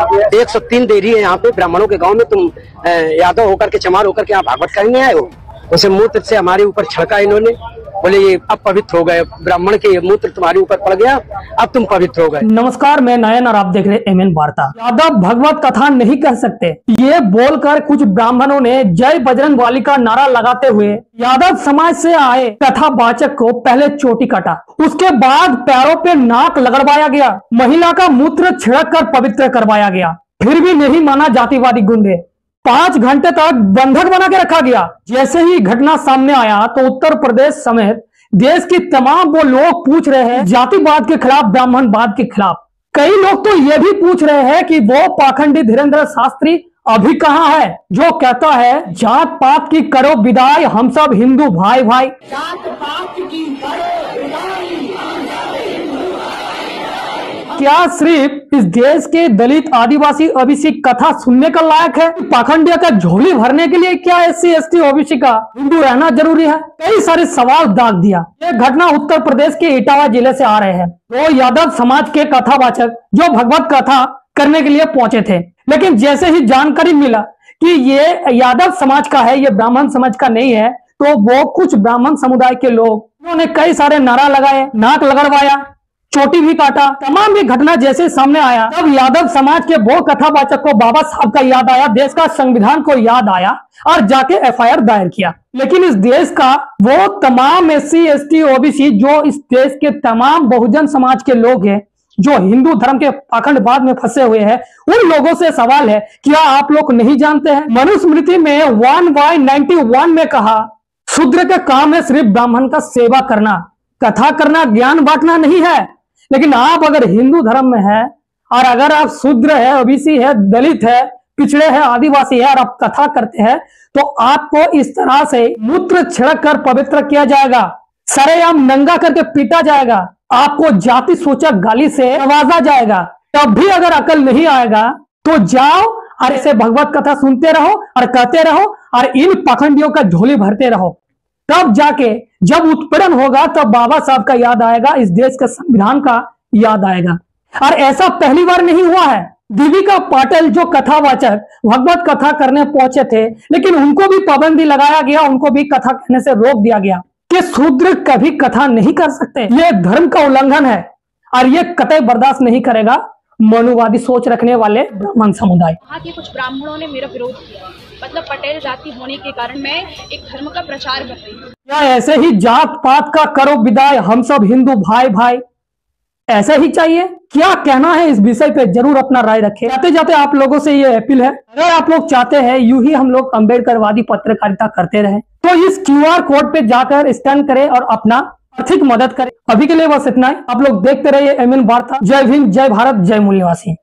103 देरी है यहाँ पे ब्राह्मणों के गांव में। तुम यादव होकर के, चमार होकर के यहाँ भागवत करने आए हो। उसे मूत्र से हमारे ऊपर छिड़का इन्होंने, बोले ये अब पवित्र हो गए, ब्राह्मण के मूत्र तुम्हारे ऊपर पड़ गया, अब तुम पवित्र हो गए। नमस्कार, मैं नयन और आप देख रहे हैं MN वार्ता। यादव भगवत कथा नहीं कह सकते, ये बोलकर कुछ ब्राह्मणों ने जय बजरंगबली का नारा लगाते हुए यादव समाज से आए कथावाचक को पहले चोटी काटा, उसके बाद पैरों पे नाक लगड़वाया गया, महिला का मूत्र छिड़क कर पवित्र करवाया गया। फिर भी नहीं माना जातिवादी गुंडे, 5 घंटे तक बंधक बना के रखा गया। जैसे ही घटना सामने आया तो उत्तर प्रदेश समेत देश के तमाम वो लोग पूछ रहे हैं जातिवाद के खिलाफ, ब्राह्मणवाद के खिलाफ। कई लोग तो ये भी पूछ रहे हैं कि वो पाखंडी धीरेन्द्र शास्त्री अभी कहाँ है, जो कहता है जात पात की करो विदाई, हम सब हिंदू भाई भाई। जात पात की करो विदाई, क्या सिर्फ इस देश के दलित आदिवासी ओबीसी कथा सुनने का लायक है? पाखंडिया का झोली भरने के लिए क्या SC ST ओबीसी का हिंदू रहना जरूरी है? कई सारे सवाल दाग दिया। ये घटना उत्तर प्रदेश के इटावा जिले से आ रहे हैं। तो यादव समाज के कथावाचक जो भगवत कथा करने के लिए पहुंचे थे, लेकिन जैसे ही जानकारी मिला कि ये यादव समाज का है, ये ब्राह्मण समाज का नहीं है, तो वो कुछ ब्राह्मण समुदाय के लोग उन्होंने कई सारे नारा लगाए, नाक लगड़वाया, चोटी भी काटा। तमाम ये घटना जैसे सामने आया तब यादव समाज के वो कथावाचक को बाबा साहब का याद आया, देश का संविधान को याद आया और जाके FIR दायर किया। लेकिन इस देश का वो तमाम SC ST OBC जो इस देश के तमाम बहुजन समाज के लोग हैं, जो हिंदू धर्म के पाखंडवाद में फंसे हुए हैं, उन लोगों से सवाल है, क्या आप लोग नहीं जानते हैं मनुस्मृति में 1/91 में कहा शूद्र का काम है सिर्फ ब्राह्मण का सेवा करना, कथा करना, ज्ञान बांटना नहीं है। लेकिन आप अगर हिंदू धर्म में है और अगर आप शूद्र है, ओबीसी है, दलित है, पिछड़े है, आदिवासी है और आप कथा करते हैं तो आपको इस तरह से मूत्र छिड़क कर पवित्र किया जाएगा, सरेआम नंगा करके पीटा जाएगा, आपको जाति सूचक गाली से नवाजा जाएगा। तब भी अगर अकल नहीं आएगा तो जाओ और इसे भगवत कथा सुनते रहो और कहते रहो और इन पाखंडियों का झोली भरते रहो। तब जाके जब उत्पीड़न होगा तब बाबा साहब का याद आएगा, इस देश के संविधान का याद आएगा। और ऐसा पहली बार नहीं हुआ है। दीपिका पाटिल जो कथावाचक भगवत कथा करने पहुंचे थे, लेकिन उनको भी पाबंदी लगाया गया, उनको भी कथा कहने से रोक दिया गया कि शूद्र कभी कथा नहीं कर सकते, ये धर्म का उल्लंघन है और ये कतई बर्दाश्त नहीं करेगा मनुवादी सोच रखने वाले ब्राह्मण समुदाय। वहाँ के कुछ ब्राह्मणों ने मेरा विरोध किया, मतलब पटेल जाति होने के कारण मैं एक धर्म का प्रचार कर रही हूँ। क्या ऐसे ही जात पात का करो विदाई, हम सब हिंदू भाई भाई, ऐसे ही चाहिए? क्या कहना है इस विषय पे जरूर अपना राय रखें। जाते जाते आप लोगों से ये अपील है, अगर आप लोग चाहते हैं यूं ही हम लोग अम्बेडकरवादी पत्रकारिता करते रहे तो इस QR कोड पे जाकर स्कैन करें और अपना आर्थिक मदद करें। अभी के लिए बस इतना ही। आप लोग देखते रहिए MN वार्ता। जय भीम, जय भारत, जय मूल्यवासी।